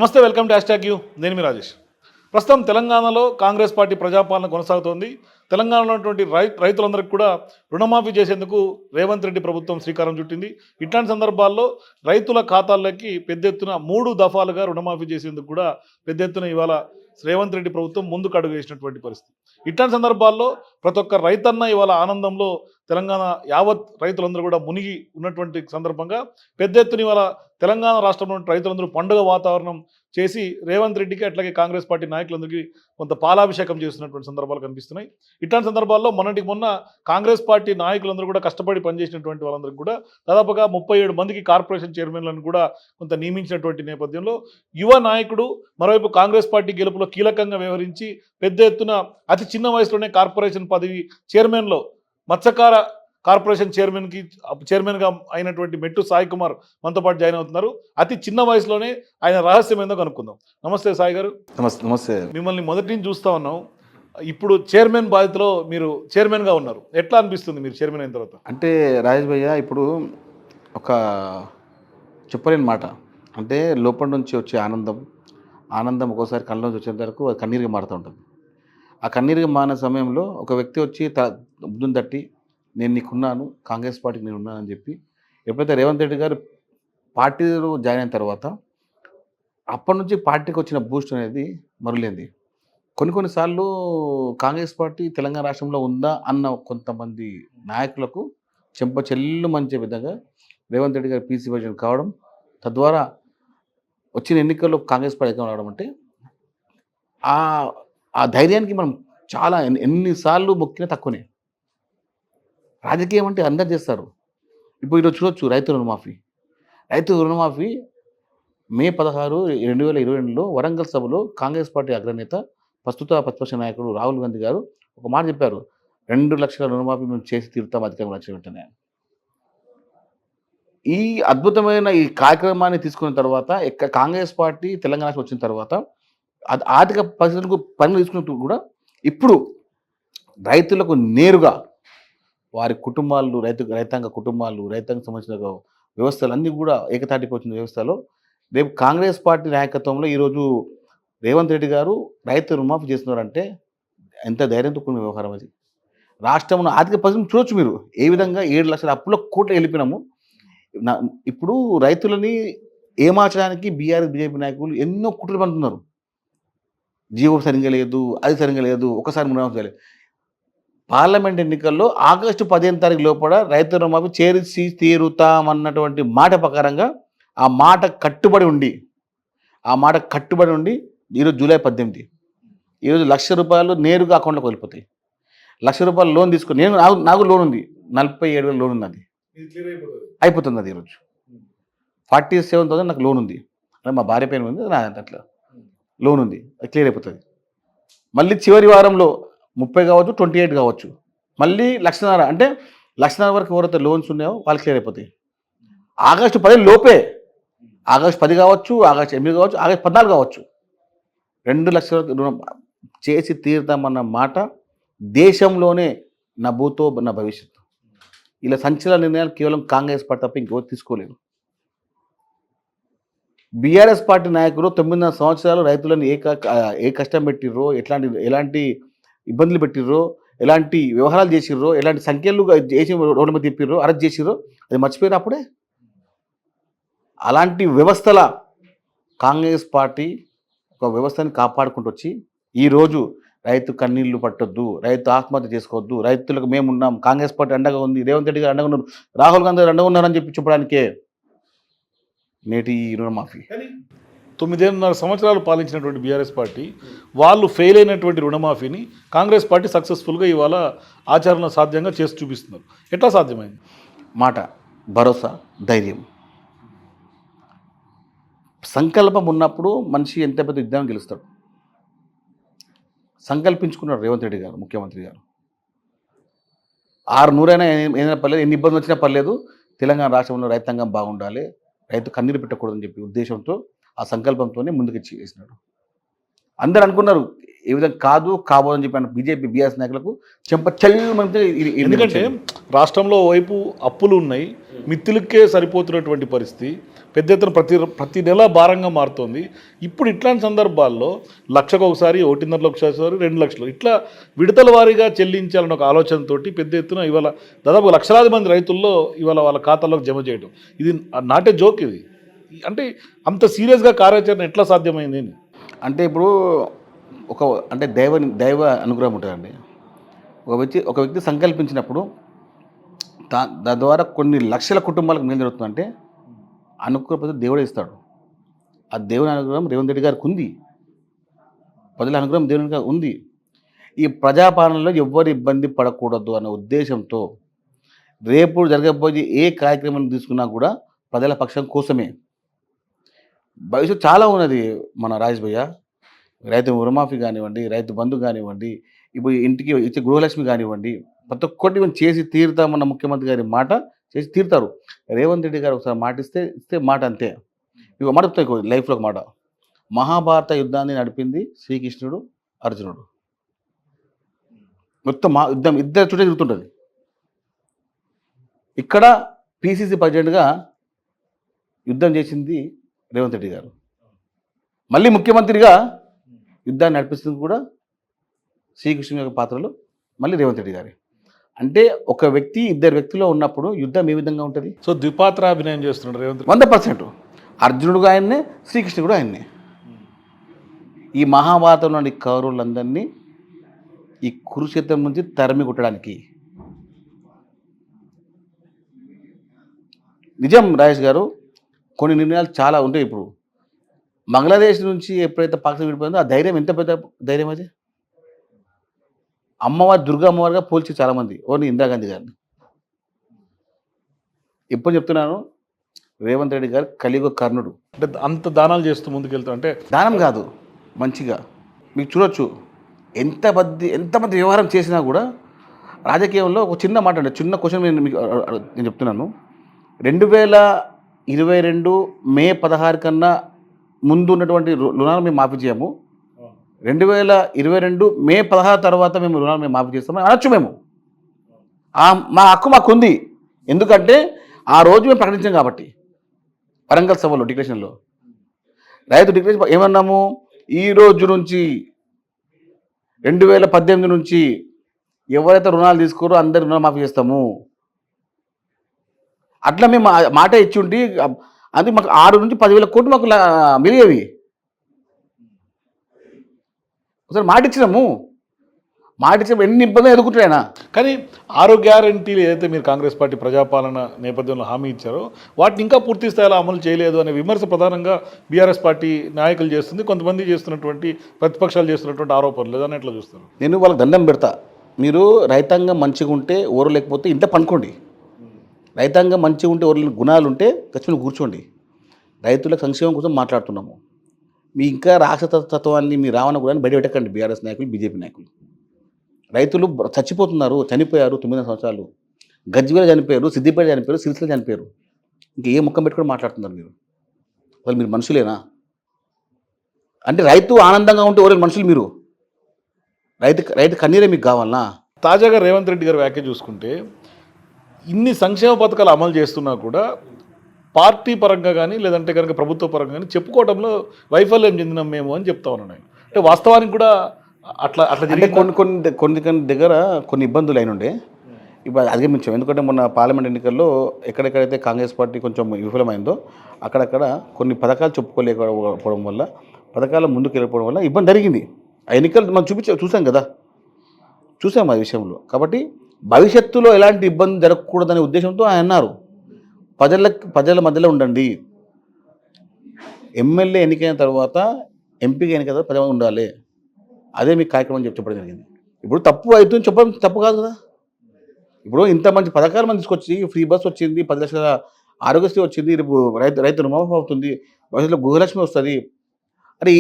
నమస్తే, welcome to hash tag you. నేను మీ రాజేష్. ప్రస్తుతం తెలంగాణలో కాంగ్రెస్ పార్టీ ప్రజాపాలన కొనసాగుతోంది. తెలంగాణలో ఉన్నటువంటి రైతులందరికీ కూడా రుణమాఫీ చేసేందుకు రేవంత్ రెడ్డి ప్రభుత్వం శ్రీకారం చుట్టింది. ఇట్లాంటి సందర్భాల్లో రైతుల ఖాతాల్లోకి పెద్ద ఎత్తున 3 దఫాలుగా రుణమాఫీ చేసేందుకు కూడా పెద్ద ఎత్తున ఇవాళ రేవంత్ రెడ్డి ప్రభుత్వం ముందుకు అడుగు వేసినటువంటి పరిస్థితి. ఇట్లాంటి సందర్భాల్లో ప్రతి ఒక్క రైతన్న ఇవాళ ఆనందంలో తెలంగాణ యావత్ రైతులందరూ కూడా మునిగి ఉన్నటువంటి సందర్భంగా పెద్ద ఎత్తున ఇవాళ తెలంగాణ రాష్ట్రంలో రైతులందరూ పండుగ వాతావరణం చేసి రేవంత్ రెడ్డికి అట్లాగే కాంగ్రెస్ పార్టీ నాయకులందరికీ కొంత పాలాభిషేకం చేస్తున్నటువంటి సందర్భాలు కనిపిస్తున్నాయి. ఇట్లాంటి సందర్భాల్లో మొన్న కాంగ్రెస్ పార్టీ నాయకులందరూ కూడా కష్టపడి పనిచేసినటువంటి వాళ్ళందరికీ కూడా దాదాపుగా 37 మందికి కార్పొరేషన్ చైర్మన్లను కూడా కొంత నియమించినటువంటి నేపథ్యంలో యువ నాయకుడు మరోవైపు కాంగ్రెస్ పార్టీ గెలుపులో కీలకంగా వ్యవహరించి పెద్ద ఎత్తున అతి చిన్న వయసులోనే కార్పొరేషన్ పదవి చైర్మన్లో మత్స్యకార కార్పొరేషన్ చైర్మన్గా అయినటువంటి మెట్టు సాయి కుమార్ మనతో పాటు జాయిన్ అవుతున్నారు. అతి చిన్న వయసులోనే ఆయన రహస్యం ఏందో కనుక్కుందాం. నమస్తే సాయి గారు. నమస్తే. మిమ్మల్ని మొదటి నుంచి చూస్తూ ఉన్నాం. ఇప్పుడు చైర్మన్ బాధ్యతలో మీరు చైర్మన్గా ఉన్నారు. ఎట్లా అనిపిస్తుంది మీరు చైర్మన్ అయిన తర్వాత? అంటే రాజేష్ భయ్య, ఇప్పుడు ఒక చెప్పలేని మాట. అంటే లోపల నుంచి వచ్చే ఆనందం ఒక్కోసారి కళ్ళ నుంచి వచ్చేంత వరకు అది కన్నీరుగా మారుతూ ఉంటుంది. ఆ కన్నీరుగా మారిన సమయంలో ఒక వ్యక్తి వచ్చి బుద్ధుని తట్టి, నేను నీకున్నాను, కాంగ్రెస్ పార్టీకి నేను ఉన్నానని చెప్పి ఎప్పుడైతే రేవంత్ రెడ్డి గారు పార్టీలో జాయిన్ అయిన తర్వాత అప్పటి నుంచి పార్టీకి వచ్చిన బూస్ట్ అనేది మరులేంది. కొన్నిసార్లు కాంగ్రెస్ పార్టీ తెలంగాణ రాష్ట్రంలో ఉందా అన్న కొంతమంది నాయకులకు చెంపచెల్లు మంచే విధంగా రేవంత్ రెడ్డి గారు పీసీ ప్రెసిడెంట్ కావడం, తద్వారా వచ్చిన ఎన్నికల్లో కాంగ్రెస్ పార్టీ అధికారం రావడం అంటే ఆ ధైర్యానికి మనం చాలా ఎన్నిసార్లు మొక్కినా తక్కువనే. రాజకీయం అంటే అందరు చేస్తారు. ఇప్పుడు ఈరోజు చూడొచ్చు రైతు రుణమాఫీ మే 16, 2022లో వరంగల్ సభలో కాంగ్రెస్ పార్టీ అగ్రనేత ప్రస్తుత ప్రతిపక్ష నాయకుడు రాహుల్ గాంధీ గారు ఒక మాట చెప్పారు. 2 లక్షల రుణమాఫీ మేము చేసి తీరుతాం అధికారం వచ్చిన వెంటనే. ఈ అద్భుతమైన ఈ కార్యక్రమాన్ని తీసుకున్న తర్వాత కాంగ్రెస్ పార్టీ తెలంగాణకు వచ్చిన తర్వాత ఆర్థిక పరిస్థితులకు పనులు తీసుకున్నట్టు కూడా ఇప్పుడు రైతులకు నేరుగా వారి కుటుంబాలు, రైతాంగ కుటుంబాలు, రైతాంగ సంబంధించిన వ్యవస్థలు అన్నీ కూడా ఏకతాటికి వచ్చిన వ్యవస్థలో రేపు కాంగ్రెస్ పార్టీ నాయకత్వంలో ఈరోజు రేవంత్ రెడ్డి గారు రైతు రుణమాఫీ చేస్తున్నారంటే ఎంత ధైర్యంతో కూడిన వ్యవహారం అది. రాష్ట్రంలో ఆర్థిక పరిస్థితులు చూడొచ్చు మీరు. ఏ విధంగా 7 లక్షల అప్పుల కోట్లు వెళ్ళిపోయినాము. ఇప్పుడు రైతులని ఏమార్చడానికి బీజేపీ నాయకులు ఎన్నో కుట్రలు పంటున్నారు. జీవో సరిగ్గా లేదు, అది సరిగ్గా లేదు, ఒకసారి మునాఫీ చేయలేదు. పార్లమెంట్ ఎన్నికల్లో ఆగస్టు 15 తారీఖు లోపల రైతు రుణమాఫీ చేసి తీరుతామన్నటువంటి మాట ప్రకారంగా ఆ మాట కట్టుబడి ఉండి ఈరోజు జూలై 18, ఈరోజు ₹1,00,000 నేరుగా అకౌంట్లోకి వెళ్ళిపోతాయి. ₹1,00,000 లోన్ తీసుకుని నాకు లోన్ ఉంది, 47,000 లోన్ ఉంది. అది అయిపోతుంది. అది ఈరోజు 47,000 నాకు లోన్ ఉంది. అంటే మా భార్య పేరు ఉంది, నా అట్లా లోన్ ఉంది, అది క్లియర్ అయిపోతుంది. మళ్ళీ చివరి వారంలో 30 కావచ్చు, 28 కావచ్చు, మళ్ళీ 1,00,000 అంటే 1,00,000 వరకు ఎవరైతే లోన్స్ ఉన్నాయో వాళ్ళు క్లియర్ అయిపోతాయి. ఆగస్టు 10 లోపే, ఆగస్టు 10 కావచ్చు, ఆగస్టు 8 కావచ్చు, ఆగస్టు 14 కావచ్చు, 2 లక్షల రుణం చేసి తీరుతామన్న మాట దేశంలోనే నా భూతో నా భవిష్యత్తు. ఇలా సంచలన నిర్ణయాలు కేవలం కాంగ్రెస్ పార్టీ తప్ప ఇంకెవరు తీసుకోలేరు. బీఆర్ఎస్ పార్టీ నాయకులు 9 సంవత్సరాలు రైతులను ఏ కష్టం పెట్టిర్రో, ఎలాంటి ఇబ్బందులు పెట్టిర్రో, ఎలాంటి వ్యవహారాలు చేసిర్రో, ఎలాంటి సంఖ్యలు చేసి రోడ్ల మీద తిప్పిర్రో, అరెస్ట్ చేసిర్రో అది మర్చిపోయారు అప్పుడే. అలాంటి వ్యవస్థల కాంగ్రెస్ పార్టీ ఒక వ్యవస్థని కాపాడుకుంటూ వచ్చి ఈరోజు రైతు కన్నీళ్లు పట్టొద్దు, రైతు ఆత్మహత్య చేసుకోవద్దు, రైతులకు మేమున్నాం, కాంగ్రెస్ పార్టీ అండగా ఉంది, రేవంత్ రెడ్డి గారు అండగా ఉన్నారు, రాహుల్ గాంధీ గారు అండగా ఉన్నారని చెప్పడానికే నేటి రుణమాఫీ. 9.5 సంవత్సరాలు పాలించినటువంటి బీఆర్ఎస్ పార్టీ వాళ్ళు ఫెయిల్ అయినటువంటి రుణమాఫీని కాంగ్రెస్ పార్టీ సక్సెస్ఫుల్గా ఇవాళ ఆచరణ సాధ్యంగా చేసి చూపిస్తున్నారు. ఎట్లా సాధ్యమైంది? మాట, భరోసా, ధైర్యం, సంకల్పం ఉన్నప్పుడు మనిషి ఎంత పెద్ద యుద్ధం గెలుస్తాడు. సంకల్పించుకున్నాడు రేవంత్ రెడ్డి గారు, ముఖ్యమంత్రి గారు. 600 అయినా పర్లేదు, ఎన్ని ఇబ్బందులు వచ్చినా పర్లేదు, తెలంగాణ రాష్ట్రంలో రైతాంగం బాగుండాలి, రైతు కన్నీరు పెట్టకూడదని చెప్పి ఉద్దేశంతో ఆ సంకల్పంతోనే ముందుకు చేసినాడు. అందరు అనుకున్నారు ఏ విధంగా కాదు కాబోదని చెప్పిన బీజేపీ బీఆర్ఎస్ నాయకులకు చెంప చెల్లుమంటే ఎందుకంటే రాష్ట్రంలో వైపు అప్పులు ఉన్నాయి, మిత్తులకే సరిపోతున్నటువంటి పరిస్థితి, పెద్ద ఎత్తున ప్రతి నెల భారంగా మారుతోంది. ఇప్పుడు ఇట్లాంటి సందర్భాల్లో లక్షకు ఒకసారి, 1.5 లక్షలు, 2 లక్షలు ఇట్లా విడతల వారీగా చెల్లించాలన్న ఒక ఆలోచనతోటి పెద్ద ఎత్తున ఇవాళ దాదాపు లక్షలాది మంది రైతుల్లో ఇవాళ వాళ్ళ ఖాతాల్లోకి జమ చేయడం, ఇది నాటే జోక్. ఇది అంటే అంత సీరియస్గా కార్యాచరణ ఎట్లా సాధ్యమైంది అని అంటే ఇప్పుడు అంటే దైవ అనుగ్రహం ఉంటుందండి. ఒక వ్యక్తి సంకల్పించినప్పుడు దాని ద్వారా కొన్ని లక్షల కుటుంబాలకు మేలు జరుగుతుందంటే అనుగ్రహం దేవుడే ఇస్తాడు. ఆ దేవుని అనుగ్రహం రేవంత్ రెడ్డి గారికి ఉంది, ప్రజల అనుగ్రహం దేవుని గారికి ఉంది. ఈ ప్రజాపాలనలో ఎవ్వరు ఇబ్బంది పడకూడదు అన్న ఉద్దేశంతో రేపు జరగబోయే ఏ కార్యక్రమం తీసుకున్నా కూడా ప్రజల పక్షం కోసమే. భవిష్యత్తు చాలా ఉన్నది మన రాజేష్ భయ్య. రైతు రుణమాఫీ కానివ్వండి, రైతు బంధు కానివ్వండి, ఇప్పుడు ఇంటికి ఇచ్చే గృహలక్ష్మి కానివ్వండి, ప్రతి ఒక్కటి మేము చేసి తీరుతామన్న ముఖ్యమంత్రి గారి మాట చేసి తీరుతారు. రేవంత్ రెడ్డి గారు ఒకసారి మాట ఇస్తే మాట అంతే. ఇక మాట చెప్తాయి లైఫ్లో ఒక మాట, మహాభారత యుద్ధాన్ని నడిపింది శ్రీకృష్ణుడు, అర్జునుడు. మొత్తం యుద్ధం ఇద్దరు చుట్టే తిరుగుతుంటుంది. ఇక్కడ పిసిసి ప్రెసిడెంట్గా యుద్ధం చేసింది రేవంత్ రెడ్డి గారు, మళ్ళీ ముఖ్యమంత్రిగా యుద్ధాన్ని నడిపిస్తుంది కూడా శ్రీకృష్ణుని యొక్క పాత్రలో మళ్ళీ రేవంత్ రెడ్డి గారి. అంటే ఒక వ్యక్తి ఇద్దరు వ్యక్తులు ఉన్నప్పుడు యుద్ధం ఏ విధంగా ఉంటుంది? సో ద్విపాత్ర అభినయం చేస్తున్నాడు రేవంత్ 100%. అర్జునుడు ఆయన్నే, శ్రీకృష్ణుడు కూడా ఆయన్నే. ఈ మహాభారతంలోని కౌరవులందరినీ ఈ కురుక్షేత్రం నుంచి తరిమి కొట్టడానికి నిజం రాజేష్ గారు కొన్ని నిర్ణయాలు చాలా ఉంటాయి. ఇప్పుడు బంగ్లాదేశ్ నుంచి ఎప్పుడైతే పాకిస్తాన్ విడిపోయిందో ఆ ధైర్యం ఎంత పెద్ద ధైర్యం అది. అమ్మవారి దుర్గా అమ్మవారిగా పోల్చి చాలామంది ఓన్లీ ఇందిరాగాంధీ గారిని. ఎప్పుడు చెప్తున్నాను, రేవంత్ రెడ్డి గారు కలియుగ కర్ణుడు. అంటే అంత దానాలు చేస్తూ ముందుకెళ్తా అంటే దానం కాదు, మంచిగా మీకు చూడొచ్చు ఎంతమంది వ్యవహారం చేసినా కూడా రాజకీయంలో ఒక చిన్న మాట అండి, చిన్న క్వశ్చన్ నేను చెప్తున్నాను. 2022 మే 16 కన్నా ముందు ఉన్నటువంటి రుణాలు మేము మాఫీ చేయము, 2022 మే 16 తర్వాత మేము రుణాలు మాఫీ చేస్తామని అనొచ్చు. మేము మా హక్కు మాకు ఉంది, ఎందుకంటే ఆ రోజు మేము ప్రకటించాం కాబట్టి. వరంగల్ సభలో డిక్లరేషన్లో రైతు డిక్లరేషన్ ఏమన్నాము, ఈ రోజు నుంచి 2018 నుంచి ఎవరైతే రుణాలు తీసుకోరో అందరు రుణాలు మాఫీ చేస్తాము. అట్లా మేము మాట ఇచ్చి ఉండి అది మాకు 6 నుంచి 10,000 కోట్లు మాకు మిలిగేవి. ఒకసారి మాట ఇచ్చినాము ఎన్ని ఇబ్బందులు ఎదుర్కొంటాయన. కానీ 6 గ్యారంటీలు ఏదైతే మీరు కాంగ్రెస్ పార్టీ ప్రజాపాలన నేపథ్యంలో హామీ ఇచ్చారో వాటిని ఇంకా పూర్తి స్థాయిలో అమలు చేయలేదు అనే విమర్శ ప్రధానంగా బీఆర్ఎస్ పార్టీ నాయకులు చేస్తుంది, కొంతమంది చేస్తున్నటువంటి ప్రతిపక్షాలు చేస్తున్నటువంటి ఆరోపణలు లేదని ఎట్లా చూస్తారు? నేను వాళ్ళకి దండం పెడతా, మీరు రైతాంగం మంచిగా ఉంటే ఓరు లేకపోతే ఇంత పనుకోండి. రైతాంగం మంచిగా ఉంటే ఓరు గుణాలు ఉంటే ఖచ్చితంగా కూర్చోండి. రైతుల సంక్షేమం కోసం మాట్లాడుతున్నాము. మీ ఇంకా రాక్షసత్వాన్ని మీ రావణ గుణాన్ని బయట పెట్టకండి. బీఆర్ఎస్ నాయకులు, బీజేపీ నాయకులు రైతులు చనిపోయారు 9 సంవత్సరాలు. గజ్వేల్ చనిపోయారు, సిద్దిపేట చనిపోయారు, సిరిసిల్ల చనిపోయారు. ఇంకా ఏ ముఖం పెట్టుకొని మాట్లాడుతున్నారు మీరు? అసలు మీరు మనుషులేనా? అంటే రైతు ఆనందంగా ఉంటే ఓరే మనుషులు మీరు? రైతు కన్నీరే మీకు కావాలనా? తాజాగా రేవంత్ రెడ్డి గారి వ్యాఖ్య చూసుకుంటే ఇన్ని సంక్షేమ పథకాలు అమలు చేస్తున్నా కూడా పార్టీ పరంగా కానీ లేదంటే కనుక ప్రభుత్వ పరంగా కానీ చెప్పుకోవడంలో వైఫల్యం చెందినాం మేము అని చెప్తా ఉన్నాను. అంటే వాస్తవానికి కూడా అట్లా అంటే కొన్ని దగ్గర కొన్ని ఇబ్బందులు అయినుండే ఇప్పుడు అధిగమించాం. ఎందుకంటే మొన్న పార్లమెంట్ ఎన్నికల్లో ఎక్కడెక్కడైతే కాంగ్రెస్ పార్టీ కొంచెం విఫలమైందో అక్కడక్కడ కొన్ని పథకాలు చెప్పుకోలేకపోవడం వల్ల, పథకాలు ముందుకు వెళ్ళిపోవడం వల్ల ఇబ్బంది జరిగింది. ఆ ఎన్నికలు మనం చూసాం కదా, చూసాం ఆ విషయంలో. కాబట్టి భవిష్యత్తులో ఎలాంటి ఇబ్బంది జరగకూడదనే ఉద్దేశంతో ఆయన అన్నారు, ప్రజల మధ్యలో ఉండండి, ఎమ్మెల్యే ఎన్నికైన తర్వాత ఎంపీగా ఎన్నికైన తర్వాత ప్రజలు ఉండాలి, అదే మీకు కార్యక్రమం చెప్పడం జరిగింది. ఇప్పుడు తప్పు అవుతుంది చెప్పడం తప్పు కాదు కదా. ఇప్పుడు ఇంత మంచి పథకాలు మనం తీసుకొచ్చి ఫ్రీ బస్ వచ్చింది, 10 లక్షల ఆరోగ్యశ్రీ వచ్చింది, రేపు రైతు రుణమాఫీ అవుతుంది, భవిష్యత్తులో గృహలక్ష్మి వస్తుంది. అది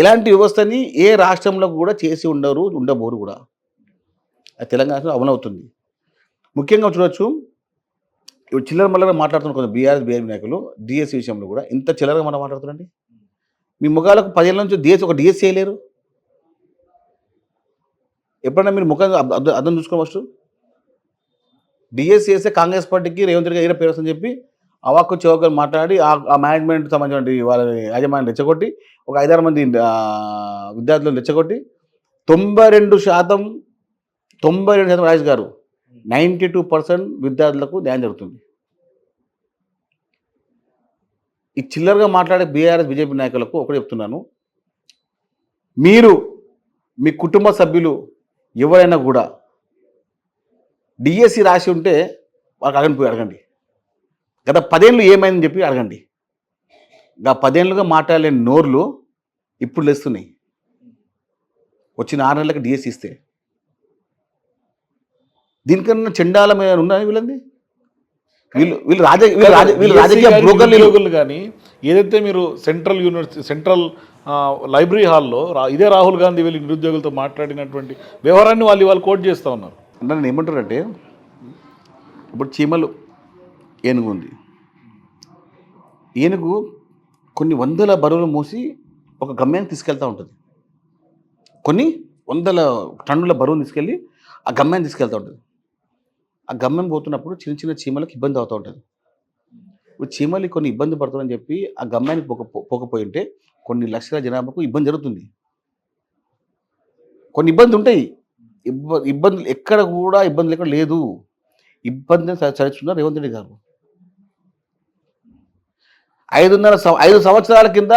ఇలాంటి వ్యవస్థని ఏ రాష్ట్రంలో కూడా చేసి ఉండబోరు కూడా. అది తెలంగాణలో అమలవుతుంది. ముఖ్యంగా చూడొచ్చు, ఇప్పుడు చిల్లర మల్లగా మాట్లాడుతున్న కొంచెం బీఆర్ఎస్ నాయకులు డిఎస్సీ విషయంలో కూడా ఇంత చిల్లరగా మనం మాట్లాడుతున్నాండి. మీ ముఖాలకు 10 ఏళ్ళ నుంచి ఒక డిఎస్ చేయలేరు. ఎప్పుడైనా మీరు ముఖం అర్థం చూసుకో ఫస్ట్. డిఎస్ చేస్తే కాంగ్రెస్ పార్టీకి రేవంత్ రెడ్డి గారు పేరు వస్తుందని చెప్పి అవాక్కు చౌకలు మాట్లాడి ఆ మేనేజ్మెంట్ సంబంధించిన వాళ్ళ యాజమాన్యం రెచ్చగొట్టి ఒక 5-6 మంది విద్యార్థులను రెచ్చగొట్టి 92% రాజేష్ గారు 92% విద్యార్థులకు న్యాయం జరుగుతుంది. ఈ చిల్లరగా మాట్లాడే బీఆర్ఎస్ బీజేపీ నాయకులకు ఒకటి చెప్తున్నాను, మీరు మీ కుటుంబ సభ్యులు ఎవరైనా కూడా డిఎస్సి రాసి ఉంటే వాళ్ళకి అడగండి గత 10 ఏళ్ళు ఏమైందని చెప్పి అడగండి. గత 10 ఏళ్ళుగా మాట్లాడలేని నోర్లు ఇప్పుడు లేస్తున్నాయి. వచ్చిన 6 నెలలకు డిఎస్సి ఇస్తే దీనికన్నా చెండాల మీద ఉన్నాయి వీళ్ళంది. వీళ్ళు రాజకీయ బ్రోకర్లు కానీ ఏదైతే మీరు సెంట్రల్ లైబ్రరీ హాల్లో ఇదే రాహుల్ గాంధీ వీళ్ళు నిరుద్యోగులతో మాట్లాడినటువంటి వ్యవహారాన్ని వాళ్ళు కోట్ చేస్తూ ఉన్నారు. అంటే నేను ఏమంటారంటే, ఇప్పుడు చీమలు ఏనుగు ఉంది. ఏనుగు కొన్ని వందల బరువులు మోసి ఒక గమ్యాన్ని తీసుకెళ్తూ ఉంటుంది. కొన్ని వందల టన్నుల బరువును తీసుకెళ్ళి ఆ గమ్యాన్ని తీసుకెళ్తూ ఉంటుంది. ఆ గమ్యం పోతున్నప్పుడు చిన్న చిన్న చీమలకు ఇబ్బంది అవుతూ ఉంటుంది. ఇప్పుడు చీమలు కొన్ని ఇబ్బంది పడుతుందని చెప్పి ఆ గమ్యానికి పోకపోయి ఉంటే కొన్ని లక్షల జనాభాకు ఇబ్బంది జరుగుతుంది. కొన్ని ఇబ్బందులు ఉంటాయి. ఇబ్బందులు ఎక్కడ కూడా ఇబ్బందులు ఎక్కడ లేదు. ఇబ్బందిని చదువుతున్నారు రేవంత్ రెడ్డి గారు. 5 సంవత్సరాల కింద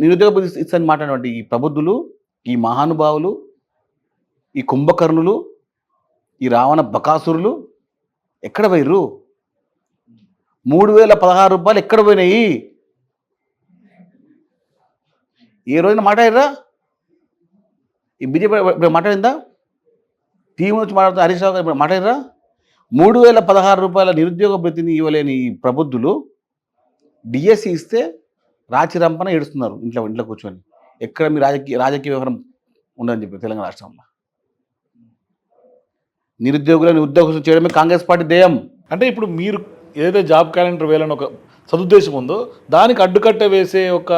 నిరుద్యోగ ఇస్తారని మాట్లాడినటువంటి ఈ ప్రబుద్ధులు, ఈ మహానుభావులు, ఈ కుంభకర్ణులు, ఈ రావణ బకాసురులు ఎక్కడ పోయిర్రు? 3016 రూపాయలు ఎక్కడ పోయినాయి? ఏ రోజున మాట్లాడారా? ఈ బీజేపీ ఇప్పుడు మాట్లాడిందా? టీవీ నుంచి మాట్లాడుతున్న హరీష్ రావు గారు ఇప్పుడు మాట్లాడారా? 3016 రూపాయల నిరుద్యోగ భృతిని ఇవ్వలేని ఈ ప్రబుద్ధులు డిఎస్సి ఇస్తే రాచి రంపన ఏడుస్తున్నారు ఇంట్లో కూర్చొని. ఎక్కడ మీ రాజకీయ వ్యవహారం ఉండదని చెప్పి తెలంగాణ రాష్ట్రంలో నిరుద్యోగులను ఉద్యోగం చేయడమే కాంగ్రెస్ పార్టీ ధ్యేయం. అంటే ఇప్పుడు మీరు ఏదైతే జాబ్ క్యాలెండర్ వేయాలని ఒక సదుద్దేశం ఉందో దానికి అడ్డుకట్ట వేసే ఒక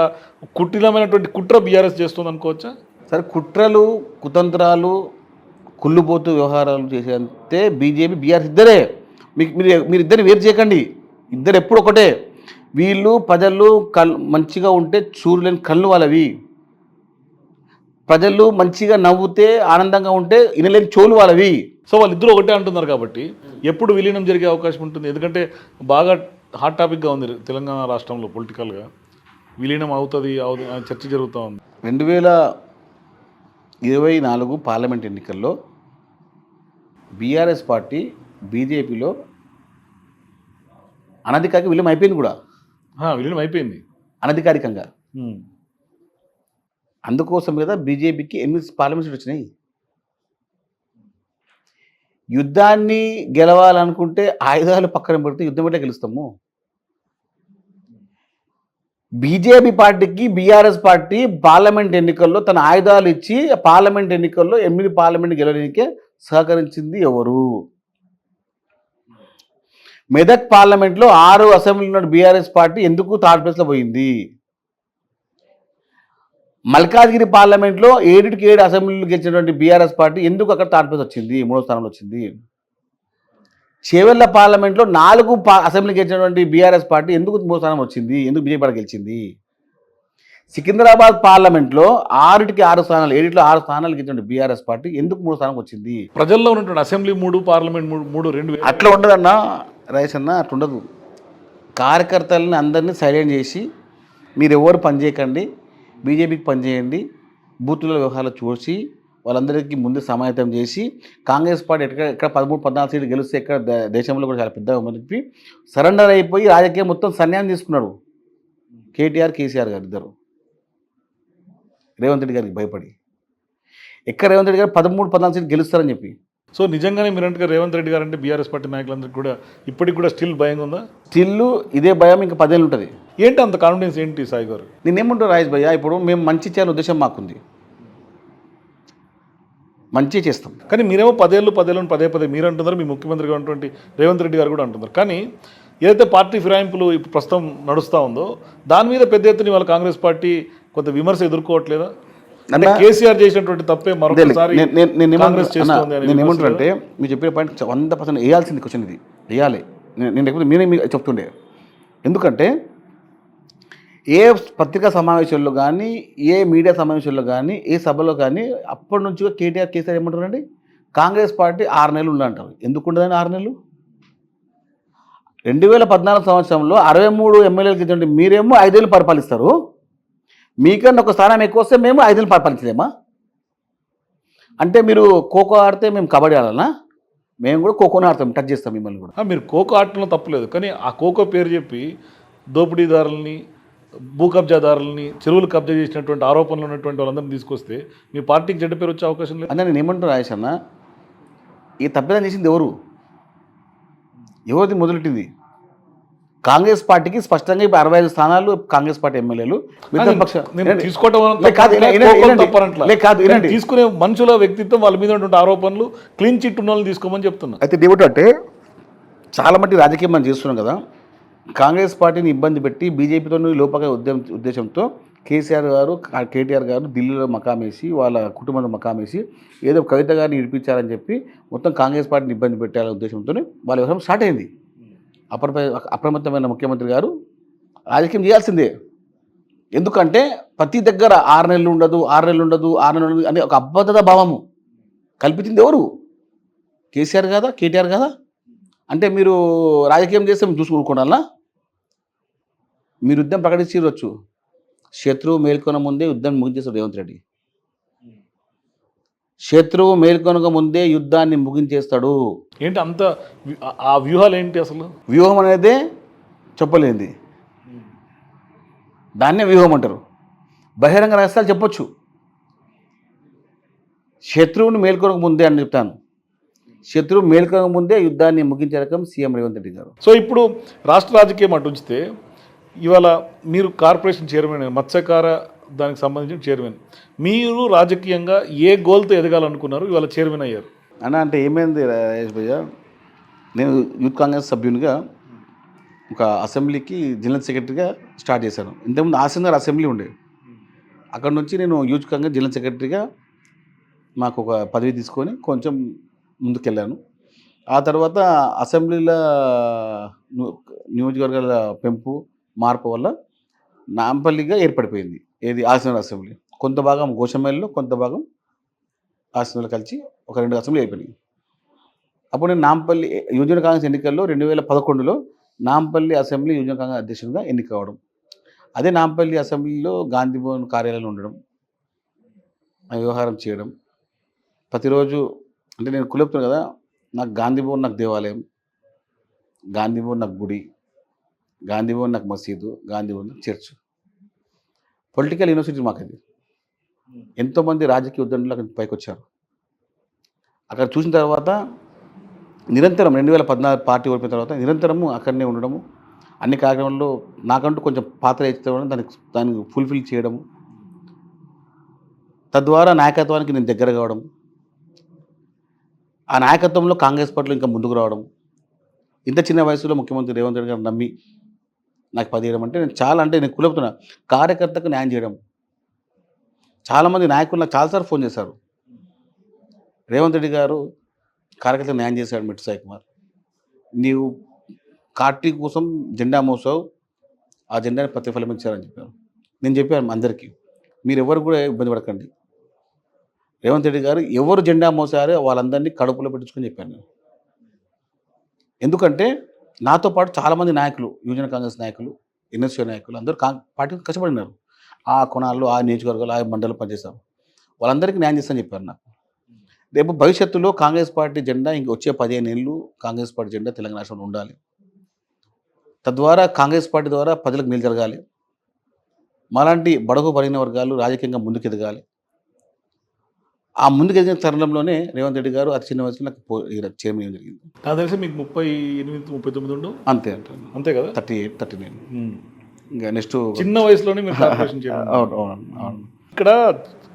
కుట్టినమైనటువంటి కుట్ర బీఆర్ఎస్ చేస్తుంది అనుకోవచ్చా? సరే, కుట్రలు, కుతంత్రాలు, కుళ్ళుబోతు వ్యవహారాలు చేసేంతే బీజేపీ బీఆర్ఎస్ ఇద్దరే. మీరు ఇద్దరిని వేరు చేయకండి. ఇద్దరు ఎప్పుడు ఒకటే. వీళ్ళు ప్రజలు మంచిగా ఉంటే చూడలేని కళ్ళు వాళ్ళవి. ప్రజలు మంచిగా నవ్వుతే ఆనందంగా ఉంటే వినలేని చోలు వాళ్ళవి. సో వాళ్ళిద్దరూ ఒకటే అంటున్నారు కాబట్టి ఎప్పుడు విలీనం జరిగే అవకాశం ఉంటుంది? ఎందుకంటే బాగా హాట్ టాపిక్గా ఉంది తెలంగాణ రాష్ట్రంలో పొలిటికల్గా. విలీనం అవుతుంది చర్చ జరుగుతూ ఉంది. 2024 పార్లమెంట్ ఎన్నికల్లో బీఆర్ఎస్ పార్టీ బీజేపీలో అనధికారిక విలీనం అయిపోయింది కూడా. విలీనం అయిపోయింది అనధికారికంగా. అందుకోసం మీద బీజేపీకి 8 పార్లమెంట్ సీట్లు వచ్చినాయి. యుద్ధాన్ని గెలవాలనుకుంటే ఆయుధాలు పక్కన పెడితే యుద్ధం ఎట్లా గెలుస్తాము? బీజేపీ పార్టీకి బీఆర్ఎస్ పార్టీ పార్లమెంట్ ఎన్నికల్లో తన ఆయుధాలు ఇచ్చి పార్లమెంట్ ఎన్నికల్లో 8 పార్లమెంట్ గెలవడానికే సహకరించింది ఎవరు? మెదక్ పార్లమెంట్లో 6 అసెంబ్లీ ఉన్న బీఆర్ఎస్ పార్టీ ఎందుకు థర్డ్ ప్లేస్లో పోయింది? మల్కాజ్గిరి పార్లమెంట్లో 7 అసెంబ్లీలు గెలిచినటువంటి బీఆర్ఎస్ పార్టీ ఎందుకు అక్కడ థర్డ్ ప్లేస్ వచ్చింది, 3వ స్థానంలో వచ్చింది? చేవెళ్ళ పార్లమెంట్లో 4 అసెంబ్లీ గెలిచినటువంటి బీఆర్ఎస్ పార్టీ ఎందుకు 3వ స్థానం వచ్చింది, ఎందుకు బీజేపీ పార్టీ గెలిచింది? సికింద్రాబాద్ పార్లమెంట్లో 6 స్థానాలు, 6 స్థానాలు గెలిచినటువంటి బీఆర్ఎస్ పార్టీ ఎందుకు 3వ స్థానం వచ్చింది? ప్రజల్లో ఉన్నటువంటి అసెంబ్లీ 3, పార్లమెంట్ 3 2 అట్లా ఉండదన్నా రైస్ అన్న, అట్లా ఉండదు. కార్యకర్తలని అందరినీ సైలెంట్ చేసి మీరు ఎవరు పనిచేయకండి, బీజేపీకి పనిచేయండి, బూతుల వ్యవహారాలు చూసి వాళ్ళందరికీ ముందు సమాయత్తం చేసి కాంగ్రెస్ పార్టీ ఎక్కడ 13-14 సీట్లు గెలిస్తే ఎక్కడ దేశంలో కూడా చాలా పెద్దగా ఉందని చెప్పి సరెండర్ అయిపోయి రాజకీయం మొత్తం సన్యాసం తీసుకున్నాడు కేటీఆర్, కేసీఆర్ గారు ఇద్దరు. రేవంత్ రెడ్డి గారికి భయపడి ఎక్కడ రేవంత్ రెడ్డి గారు 13-14 సీట్లు గెలుస్తారని చెప్పి. సో నిజంగానే మీరంటే రేవంత్ రెడ్డి గారు అంటే బీఆర్ఎస్ పార్టీ నాయకులందరికీ కూడా ఇప్పటికి కూడా స్టిల్ భయంగా ఉందా? స్టిల్ ఇదే భయం ఇంకా 10 ఏళ్ళు ఉంటుంది. ఏంటి అంత కాన్ఫిడెన్స్ ఏంటి సాయి గారు? నేనేమంటాను రాజేష్ భయ్య, ఇప్పుడు మేము మంచి చేయాలని ఉద్దేశం మాకుంది, మంచి చేస్తాం. కానీ మీరేమో 10 ఏళ్ళు పదే మీరు అంటున్నారు, మీ ముఖ్యమంత్రిగా ఉన్నటువంటి రేవంత్ రెడ్డి గారు కూడా అంటున్నారు. కానీ ఏదైతే పార్టీ ఫిరాయింపులు ఇప్పుడు ప్రస్తుతం నడుస్తూ ఉందో దాని మీద పెద్ద ఎత్తున వాళ్ళ కాంగ్రెస్ పార్టీ కొంత విమర్శ ఎదుర్కోవట్లేదా? అంటే అన్నా, కేసీఆర్ చేసినటువంటి తప్పే మరొకసారి కాంగ్రెస్ చేస్తోంది అనే నేను విమర్శ ఏమంటానంటే మీరు చెప్పిన పాయింట్ 100% వేయాల్సింది క్వశ్చన్ ఇది వేయాలి. నేను లేకపోతే మీరే మీకు చెప్తుండే. ఎందుకంటే ఏ పత్రికా సమావేశాల్లో కానీ, ఏ మీడియా సమావేశాల్లో కానీ, ఏ సభలో కానీ అప్పటి నుంచి కేసీఆర్ ఏమంటారండి, కాంగ్రెస్ పార్టీ 6 నెలలు ఉందంటారు. ఎందుకు ఉండదని 6 నెలలు? 2014 సంవత్సరంలో 63 ఎమ్మెల్యేలు గెలిచినటువంటి మీరేమో 5 ఏళ్ళు పరిపాలిస్తారు. మీకన్నా ఒక స్థానం ఎక్కువ వస్తే మేము 5 ఏళ్ళు పరిపాలించలేమా? అంటే మీరు ఖోఖో ఆడితే మేము కబడ్డీ ఆడాలనా? మేము కూడా ఖోఖోనే ఆడతాం, టచ్ చేస్తాం మిమ్మల్ని కూడా. మీరు ఖోఖో ఆటలో తప్పలేదు, కానీ ఆ ఖోఖో పేరు చెప్పి దోపిడీదారులని, భూ కబ్జాదారులని, చెరువులు కబ్జా చేసినటువంటి ఆరోపణలు ఉన్నటువంటి వాళ్ళందరినీ తీసుకొస్తే మీ పార్టీకి చెడ్డ పేరు వచ్చే అవకాశం లేదు. అన్న నేను ఏమంటున్నా రాజేష్ అన్న, ఈ తప్పిదం చేసింది ఎవరు? ఎవరిది మొదలెట్టింది? కాంగ్రెస్ పార్టీకి స్పష్టంగా ఇప్పుడు 65 స్థానాలు కాంగ్రెస్ పార్టీ ఎమ్మెల్యేలు. నేను తీసుకోవటం కాదు, తీసుకునే మనుషుల వ్యక్తిత్వం, వాళ్ళ మీద ఉన్నటువంటి ఆరోపణలు, క్లీన్ చిట్ ఉన్న వాళ్ళని తీసుకోమని చెప్తున్నా. అయితే ఏమిటంటే చాలా మట్టి రాజకీయం మనం చేస్తున్నాం కదా, కాంగ్రెస్ పార్టీని ఇబ్బంది పెట్టి బీజేపీతో లోపగా ఉద్దేశంతో కేసీఆర్ గారు, కేటీఆర్ గారు ఢిల్లీలో మకామేసి, వాళ్ళ కుటుంబంలో మకామేసి ఏదో కవిత గారిని ఇడిపించారని చెప్పి మొత్తం కాంగ్రెస్ పార్టీని ఇబ్బంది పెట్టాలనే ఉద్దేశంతో వాళ్ళ వ్యవహారం స్టార్ట్ అయింది. అప్రమత్తమైన ముఖ్యమంత్రి గారు రాజకీయం చేయాల్సిందే. ఎందుకంటే ప్రతి దగ్గర 6 నెలలు ఉండదు, 6 నెలలు ఉండదు, 6 నెలలు ఉండదు అని ఒక అబద్ధత భావము కల్పించింది ఎవరు? కేసీఆర్ కదా, కేటీఆర్ కదా. అంటే మీరు రాజకీయం చేస్తే మేము చూసుకుంటున్నా. మీరు యుద్ధం ప్రకటించవచ్చు, శత్రువు మేల్కొన ముందే యుద్ధం ముగించేస్తాడు రేవంత్ రెడ్డి. శత్రువు మేల్కొనక ముందే యుద్ధాన్ని ముగించేస్తాడు. ఏంటి అంత ఆ వ్యూహాలు ఏంటి అసలు? వ్యూహం అనేదే చెప్పలేంది, దాన్నే వ్యూహం అంటారు. బహిరంగ రహస్యాలు చెప్పొచ్చు, శత్రువుని మేల్కొనక ముందే అని చెప్తాను. శత్రువు మేల్కొనక ముందే యుద్ధాన్ని ముగించే రకం సీఎం రేవంత్ రెడ్డి గారు. సో ఇప్పుడు రాష్ట్ర రాజకీయం అటు ఉంచితే, ఇవాళ మీరు కార్పొరేషన్ చైర్మన్, మత్స్యకార దానికి సంబంధించిన చైర్మన్, మీరు రాజకీయంగా ఏ గోల్తో ఎదగాలనుకున్నారు, ఇవాళ చైర్మన్ అయ్యారు అన్న. అంటే ఏమైంది రాజేష్ భయ్య, నేను యూత్ కాంగ్రెస్ సభ్యునిగా ఒక అసెంబ్లీకి జనరల్ సెక్రటరీగా స్టార్ట్ చేశాను. ఇంతకుముందు ఆసనగర్ అసెంబ్లీ ఉండే, అక్కడ నుంచి నేను యూత్ కాంగ్రెస్ జనరల్ సెక్రటరీగా మాకు ఒక పదవి తీసుకొని కొంచెం ముందుకెళ్ళాను. ఆ తర్వాత అసెంబ్లీల నియోజకవర్గాల పెంపు మార్పు వల్ల నాంపల్లిగా ఏర్పడిపోయింది. ఏది ఆసనగర్ అసెంబ్లీ, కొంత భాగం గోషమేల్లో, కొంత భాగం ఆసనగర్లో కలిసి ఒక 2 అసెంబ్లీ అయిపోయినాయి. అప్పుడు నేను నాంపల్లి యువజన కాంగ్రెస్ ఎన్నికల్లో 2011లో నాంపల్లి అసెంబ్లీ యువజన కాంగ్రెస్ అధ్యక్షునిగా ఎన్నిక కావడం. అదే నాంపల్లి అసెంబ్లీలో గాంధీ భవన్ కార్యాలయంలో ఉండడం, ఆ వ్యవహారం చేయడం. ప్రతిరోజు అంటే నేను కులపుతాను కదా, నాకు గాంధీ భవన్ నాకు దేవాలయం, గాంధీ భవన్ నాకు గుడి, గాంధీ భవన్ నాకు మసీదు, గాంధీ భవన్ నాకు చర్చ్. పొలిటికల్ యూనివర్సిటీ మాకు అది. ఎంతోమంది రాజకీయ ఉద్యమంలో అక్కడ పైకి వచ్చారు. అక్కడ చూసిన తర్వాత నిరంతరం 2014 పార్టీ ఓడిపోయిన తర్వాత నిరంతరము అక్కడనే ఉండడము, అన్ని కార్యక్రమాల్లో నాకంటూ కొంచెం పాత్ర ఇచ్చడం, దానికి ఫుల్ఫిల్ చేయడము, తద్వారా నాయకత్వానికి నేను దగ్గర కావడం, ఆ నాయకత్వంలో కాంగ్రెస్ పార్టీలో ఇంకా ముందుకు రావడం. ఇంత చిన్న వయసులో ముఖ్యమంత్రి రేవంత్ రెడ్డి గారు నమ్మి నాకు పది ఇవ్వడం అంటే నేను కులుపుతున్నా. కార్యకర్తకు న్యాయం చేయడం. చాలామంది నాయకులు నాకు చాలాసార్లు ఫోన్ చేశారు, రేవంత్ రెడ్డి గారు కార్యకర్తకు న్యాయం చేశాడు మిట్టు సాయి కుమార్, నీవు పార్టీ కోసం జెండా మోసావు, ఆ జెండాని ప్రతిఫలం ఇచ్చారని చెప్పారు. నేను చెప్పాను అందరికీ, మీరు ఎవరు కూడా ఇబ్బంది పడకండి, రేవంత్ రెడ్డి గారు ఎవరు జెండా మోసారో వాళ్ళందరినీ కడుపులో పెట్టించుకొని చెప్పాను నేను. ఎందుకంటే నాతో పాటు చాలామంది నాయకులు, యువజన కాంగ్రెస్ నాయకులు, ఎన్ఎస్యూ నాయకులు అందరూ పార్టీకి కష్టపడినారు. ఆ కొనాల్లో, ఆ నియోజకవర్గాలు, ఆ మండలం పనిచేశారు. వాళ్ళందరికీ న్యాయం చేస్తానని చెప్పారు నాకు. రేపు భవిష్యత్తులో కాంగ్రెస్ పార్టీ జెండా ఇంక వచ్చే 15 ఏళ్ళు కాంగ్రెస్ పార్టీ జెండా తెలంగాణ రాష్ట్రంలో ఉండాలి. తద్వారా కాంగ్రెస్ పార్టీ ద్వారా ప్రజలకు మేలు జరగాలి. మాలాంటి బడుగు బలహీన వర్గాలు రాజకీయంగా ముందుకెదగాలి. ఆ ముందుకెదిగిన తరుణంలోనే రేవంత్ రెడ్డి గారు అతి చిన్న వయసులో నాకు చైర్మన్ ఏం జరిగింది. నాకు తెలిసి మీకు 38-39 ఉండు అంతే అంతే కదా, 38, 39. ఇంకా నెక్స్ట్ చిన్న వయసులోనే మీరు కార్పొరేషన్ చేయాలి. అవును. ఇక్కడ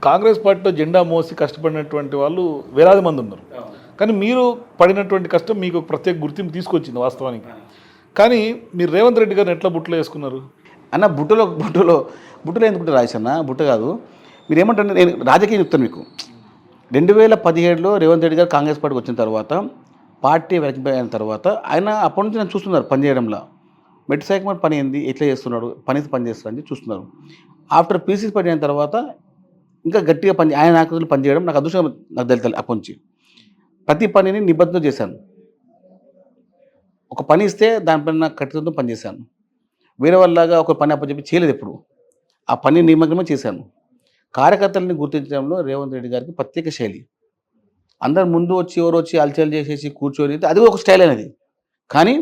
కాంగ్రెస్ పార్టీలో జెండా మోసి కష్టపడినటువంటి వాళ్ళు వేలాది మంది ఉన్నారు. కానీ మీరు పడినటువంటి కష్టం మీకు ప్రత్యేక గుర్తింపు తీసుకొచ్చింది వాస్తవానికి. కానీ మీరు రేవంత్ రెడ్డి గారిని ఎట్లా బుట్టలో వేసుకున్నారు? అన్న బుట్టలో బుట్టలో ఎందుకుంటే రాజేష్ బుట్ట కాదు. మీరు ఏమంటారు, నేను రాజకీయం చెప్తాను మీకు. 2017లో రేవంత్ రెడ్డి గారు కాంగ్రెస్ పార్టీకి వచ్చిన తర్వాత, పార్టీ వెనక్కిపోయిన తర్వాత ఆయన అప్పటి నుంచి నన్ను చూస్తున్నారు పనిచేయడంలో. మెట్టి సాయికుమార్ పని ఏంది, ఎట్లా చేస్తున్నాడు, పని చేస్తున్నాడు అని చూస్తున్నారు. ఆఫ్టర్ పీసీసీ పని అయిన తర్వాత ఇంకా గట్టిగా ఆయన నాయకులు పనిచేయడం నాకు అదృష్టం, నాకు తెలుసు. అప్పటి నుంచి ప్రతి పనిని నిబద్ధత చేశాను. ఒక పని ఇస్తే దానిపైన కట్టుదలతో పనిచేశాను. వేరే వాళ్ళలాగా ఒక పని అప్పచెప్పి చేయలేదు ఎప్పుడు. ఆ పని నిమగ్నమే చేశాను. కార్యకర్తలని గుర్తించడంలో రేవంత్ రెడ్డి గారికి ప్రత్యేక శైలి. అందరు ముందు వచ్చి ఎవరు వచ్చి అలచలు చేసేసి కూర్చొని అది ఒక స్టైల్ అనేది. కానీ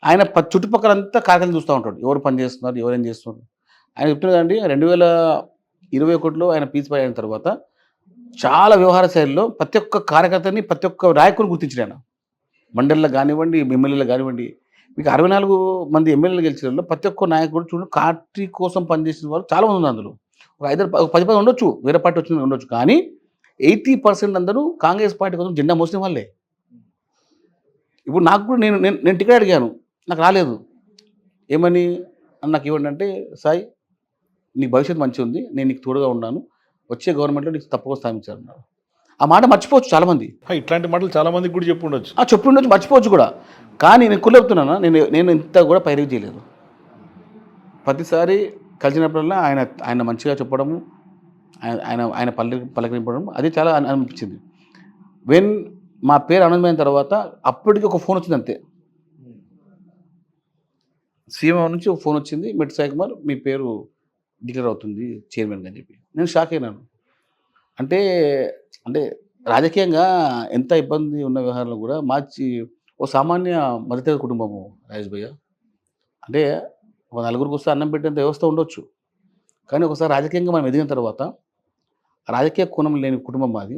ఆయన చుట్టుపక్కలంతా కార్యకర్తలు చూస్తూ ఉంటాడు, ఎవరు పని చేస్తున్నారు, ఎవరేం చేస్తున్నారు. ఆయన చెప్తున్నాడండి, 2021లో ఆయన పీస్ పై అయిన తర్వాత చాలా వ్యవహార శైలిలో ప్రతి ఒక్క కార్యకర్తని, ప్రతి ఒక్క నాయకుని గుర్తించాడు ఆయన. మండలిలో కానివ్వండి, ఎమ్మెల్యేలు కానివ్వండి, మీకు 64 మంది ఎమ్మెల్యేలు గెలిచిన ప్రతి ఒక్క నాయకుడు చూడండి పార్టీ కోసం పనిచేసిన వాళ్ళు చాలామంది ఉన్నారు. అందులో ఒక 10 ఉండొచ్చు, వేరే పార్టీ వచ్చిన ఉండొచ్చు. కానీ 80% అందరూ కాంగ్రెస్ పార్టీ కోసం జెండా మోసిన వాళ్ళే. ఇప్పుడు నాకు కూడా నేను టికెట్ అడిగాను, నాకు రాలేదు. ఏమని నాకు ఇవ్వండి అంటే, సాయి నీ భవిష్యత్తు మంచిగా ఉంది, నేను నీకు తోడుగా ఉన్నాను, వచ్చే గవర్నమెంట్లో నీకు తప్పకుండా స్థానం ఇచ్చారన్నారు. ఆ మాట మర్చిపోవచ్చు చాలామంది. ఇట్లాంటి మాటలు చాలా మందికి కూడా చెప్పు ఉండొచ్చు. చెప్పి ఉండొచ్చు, మర్చిపోవచ్చు కూడా. కానీ నేను కుల్లెప్తున్నానా, నేను ఇంత కూడా పైరవి చేయలేదు. ప్రతిసారి కలిసినప్పుడల్లా ఆయన మంచిగా చెప్పడము, ఆయన పలకరింపడం అది చాలా అనిపించింది. మా పేరు ఆనందమైన తర్వాత అప్పటికి ఒక ఫోన్ వచ్చింది అంతే. సీఎం నుంచి ఒక ఫోన్ వచ్చింది, మెట్టి సాయికుమార్ మీ పేరు డిక్లేర్ అవుతుంది చైర్మన్గా అని చెప్పి. నేను షాక్ అయినాను. అంటే రాజకీయంగా ఎంత ఇబ్బంది ఉన్న వ్యవహారంలో కూడా మార్చి ఓ సామాన్య మధ్యతరగతి కుటుంబము రాజేష్ భయ్య. అంటే ఒక నలుగురికి వస్తే అన్నం పెట్టేంత వ్యవస్థ ఉండొచ్చు. కానీ ఒకసారి రాజకీయంగా మనం ఎదిగిన తర్వాత రాజకీయ కోణం లేని కుటుంబం మాది.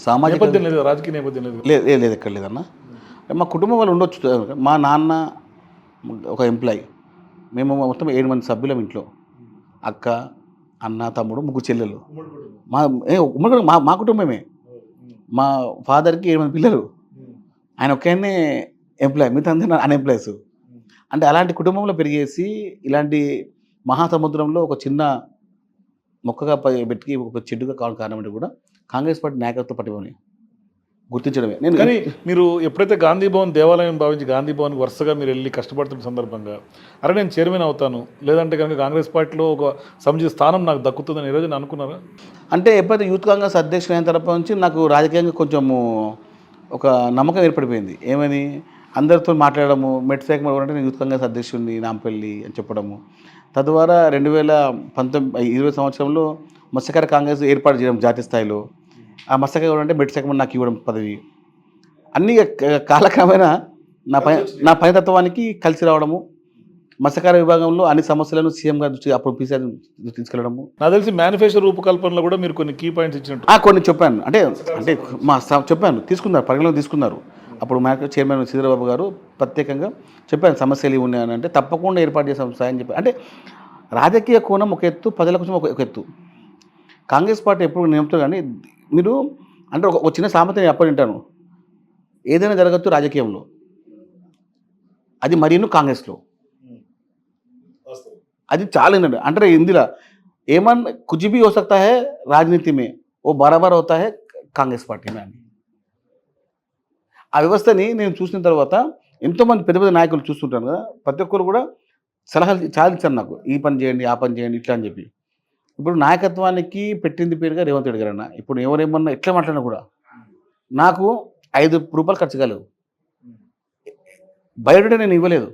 సామాజిక రాజకీయ నేపథ్యం లేదు. లేదు ఎక్కడ లేదన్న. మా కుటుంబం వాళ్ళు ఉండొచ్చు. మా నాన్న ఒక ఎంప్లాయీ, మేము మొత్తం 7 మంది సభ్యులం ఇంట్లో. అక్క, అన్న, తమ్ముడు, 3 చెల్లెలు. మా కుటుంబమే. మా ఫాదర్కి 7 మంది పిల్లలు. ఆయన ఒక్కనే ఎంప్లాయీ, మిగతా అందరూ అన్ఎంప్లాయీస్. అంటే అలాంటి కుటుంబంలో పెరిగేసి ఇలాంటి మహాసముద్రంలో ఒక చిన్న మొక్కగా పెట్టి ఒక చెట్టుగా కావడం కారణం అంటే కూడా కాంగ్రెస్ పార్టీ నాయకత్వ పట్టుకొని గుర్తించడమే. కానీ మీరు ఎప్పుడైతే గాంధీ భవన్ దేవాలయం భావించి గాంధీ భవన్ వరుసగా మీరు వెళ్ళి కష్టపడుతున్న సందర్భంగా నేను చైర్మన్ అవుతాను, లేదంటే కనుక కాంగ్రెస్ పార్టీలో ఒక సముచిత స్థానం నాకు దక్కుతుందని ఈరోజు అనుకున్నారా? అంటే ఎప్పుడైతే యూత్ కాంగ్రెస్ అధ్యక్షుడు అయిన తరపు నుంచి నాకు రాజకీయంగా కొంచెము ఒక నమ్మకం ఏర్పడిపోయింది. ఏమని అందరితో మాట్లాడము, మెట్టి సాయికుమార్ అంటే నేను యూత్ కాంగ్రెస్ అధ్యక్షుడిని నాంపల్లి అని చెప్పడము. తద్వారా 2020 సంవత్సరంలో మత్స్యకార కాంగ్రెస్ ఏర్పాటు చేయడం జాతీయ స్థాయిలో. ఆ మత్స్యకార అంటే మెట్టి సాయికుమార్ నాకు ఇవ్వడం పదవి. అన్ని కాలక్రమేణ నా పనితత్వానికి కలిసి రావడము, మత్స్యకార విభాగంలో అన్ని సమస్యలను సీఎం గారి దృష్టి అప్పుడు పీసీ తీసుకెళ్లడము. నాకు తెలిసి మేనిఫెస్టో రూపకల్పనలో కూడా మీరు కొన్ని కీ పాయింట్స్ ఇచ్చినట్టు. కొన్ని చెప్పాను. అంటే చెప్పాను, తీసుకున్నారు, పరిగణలోకి తీసుకున్నారు. అప్పుడు మ్యాక్ చైర్మన్ శ్రీధరబాబు గారు ప్రత్యేకంగా చెప్పాను, సమస్యలు ఇవి ఉన్నాయని. అంటే తప్పకుండా ఏర్పాటు చేసాం సాయం చెప్పి. అంటే రాజకీయ కోణం ఒక ఎత్తు, ప్రజల కోసం ఒక ఎత్తు. కాంగ్రెస్ పార్టీ ఎప్పుడు నింపుతారు. కానీ మీరు అంటే ఒక చిన్న సామెత నేను అప్పుడు వింటాను, ఏదైనా జరగచ్చు రాజకీయంలో, అది మరీను కాంగ్రెస్లో అది చాలా ఏంటంటే అంటే హిందీలో ఏమన్నా కుछ भी हो सकता है రాజనీతి में वो बराबर होता है కాంగ్రెస్ పార్టీ అని. ఆ వ్యవస్థని నేను చూసిన తర్వాత ఎంతోమంది పెద్ద పెద్ద నాయకులు చూస్తుంటాను కదా, ప్రతి ఒక్కరు కూడా సలహాలు చాలా ఇచ్చారు నాకు, ఈ పని చేయండి, ఆ పని చేయండి, ఇట్లా అని చెప్పి. ఇప్పుడు నాయకత్వానికి పెట్టింది పేరుగా రేవంత్ రెడ్డి గారు అన్న. ఇప్పుడు ఎవరేమన్నా ఎట్లా మాట్లాడినా కూడా నాకు 5 రూపాయలు ఖర్చు కాలేవు. బయోడేటా నేను ఇవ్వలేదు.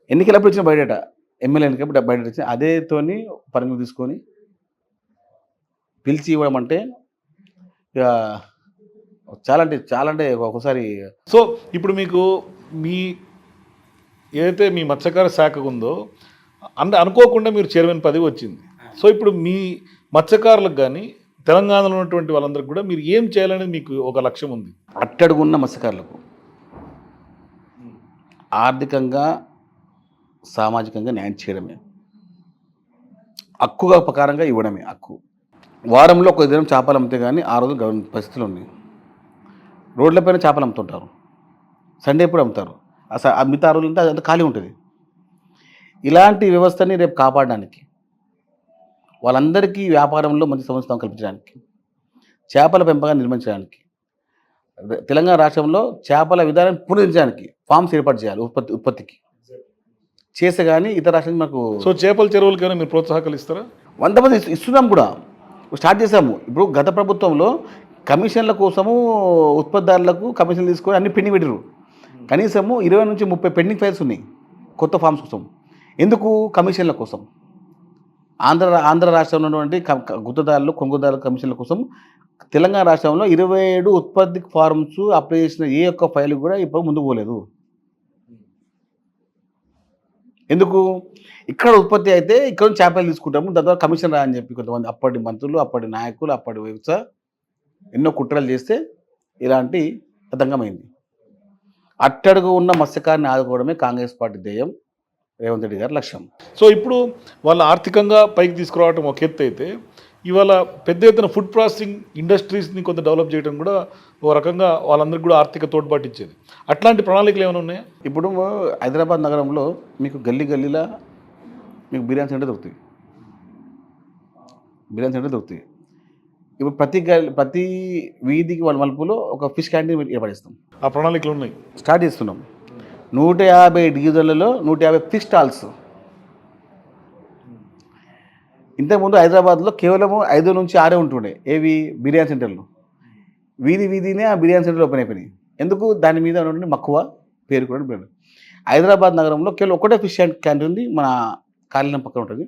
ఎన్నికలప్పుడు ఇచ్చిన బయోడేటా, ఎమ్మెల్యే ఎన్నికప్పుడు బయోడేటా ఇచ్చిన అదేతోని పరిమితి తీసుకొని పిలిచి ఇవ్వడం అంటే ఇక చాలా అంటే ఒక్కోసారి. సో ఇప్పుడు మీకు ఏదైతే మీ మత్స్యకార శాఖ ఉందో అనుకోకుండా మీరు చైర్మన్ పదవి వచ్చింది. సో ఇప్పుడు మీ మత్స్యకారులకు కానీ తెలంగాణలో ఉన్నటువంటి వాళ్ళందరికీ కూడా మీరు ఏం చేయాలనేది మీకు ఒక లక్ష్యం ఉంది. అట్టడుగున్న మత్స్యకారులకు ఆర్థికంగా, సామాజికంగా న్యాయం చేయడమే, హక్కుగా ప్రకారంగా ఇవ్వడమే హక్కు. వారంలో ఒక దినం చేపలు అమ్మితే కానీ ఆ రోజు గవర్నమెంట్ పరిస్థితులు ఉన్నాయి. రోడ్లపైన చేపలు అమ్ముతుంటారు, సండే ఎప్పుడు అమ్ముతారు, మిగతా రోజులంతా అదంతా ఖాళీ ఉంటుంది. ఇలాంటి వ్యవస్థని రేపు కాపాడడానికి, వాళ్ళందరికీ వ్యాపారంలో మంచి సంస్థ కల్పించడానికి, చేపల పెంపకాన్ని నిర్మించడానికి, తెలంగాణ రాష్ట్రంలో చేపల విధానం పునరుద్ధరించడానికి ఫార్మ్స్ ఏర్పాటు చేయాలి ఉత్పత్తికి చేస్తే కానీ ఇతర రాష్ట్రానికి మనకు. సో చేపల చెరువులకైనా మీరు ప్రోత్సాహకాలు ఇస్తారా? 100% ఇస్తున్నాం కూడా, స్టార్ట్ చేసాము. ఇప్పుడు గత ప్రభుత్వంలో కమిషన్ల కోసము ఉత్పత్తిదారులకు కమిషన్లు తీసుకొని అన్ని పెండింగ్ పెట్టారు. కనీసము 20 నుంచి 30 పెండింగ్ ఫైల్స్ ఉన్నాయి కొత్త ఫార్మ్స్ కోసం. ఎందుకు? కమిషన్ల కోసం. ఆంధ్ర రాష్ట్రంలో ఉన్నటువంటి గుత్తదారులు కొనుగోదారుల కమిషన్ల కోసం తెలంగాణ రాష్ట్రంలో 27 ఉత్పత్తి ఫార్మ్స్ అప్లై చేసిన ఏ ఒక్క ఫైల్ కూడా ఇప్పుడు ముందుకు పోలేదు. ఎందుకు? ఇక్కడ ఉత్పత్తి అయితే ఇక్కడ నుంచి చేపలు తీసుకుంటాము, దాని ద్వారా కమిషన్ రా అని చెప్పి కొంతమంది అప్పటి మంత్రులు, అప్పటి నాయకులు, అప్పటి వ్యవస్థ ఎన్నో కుట్రలు చేస్తే ఇలాంటి తతంగమైంది. అట్టడుగు ఉన్న మత్స్యకారిని ఆదుకోవడమే కాంగ్రెస్ పార్టీ ధ్యేయం, రేవంత్ రెడ్డి గారి లక్ష్యం. సో ఇప్పుడు వాళ్ళ ఆర్థికంగా పైకి తీసుకురావడం ఒక ఎత్తు అయితే, ఇవాళ పెద్ద ఎత్తున ఫుడ్ ప్రాసెసింగ్ ఇండస్ట్రీస్ని కొంత డెవలప్ చేయడం కూడా ఓ రకంగా వాళ్ళందరికీ కూడా ఆర్థిక తోడ్పాటు ఇచ్చేది. అట్లాంటి ప్రణాళికలు ఏమైనా ఉన్నాయా? ఇప్పుడు హైదరాబాద్ నగరంలో మీకు గల్లీలో మీకు బిర్యానీ సెంటర్ దొరుకుతాయి. ఇప్పుడు ప్రతి వీధికి వాళ్ళ మలుపులో ఒక ఫిష్ క్యాంటీన్ ఏర్పడిస్తాం. ఆ ప్రణాళికలు ఉన్నాయి, స్టార్ట్ చేస్తున్నాం. 150 డివిజన్లలో 150 ఫిష్ స్టాల్స్. ఇంతకుముందు హైదరాబాద్లో కేవలము 5 నుంచి 6 ఉంటుండే ఏవి బిర్యానీ సెంటర్లు. వీధినే ఆ బిర్యానీ సెంటర్లు ఓపెన్ అయిపోయినాయి. ఎందుకు? దాని మీద ఉన్నటువంటి మక్కువ, పేరు కూడా పేరు. హైదరాబాద్ నగరంలో కేవలం ఒకటే ఫిష్ క్యాంటీన్ ఉంది, మన కాలిన పక్కన ఉంటుంది.